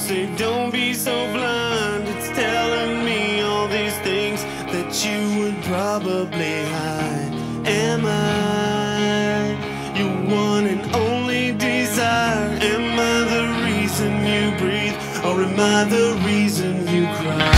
say don't be so blind. It's telling me all these things that you would probably hide. Am I your one and only desire? Am I the reason you breathe, or am I the reason you cry?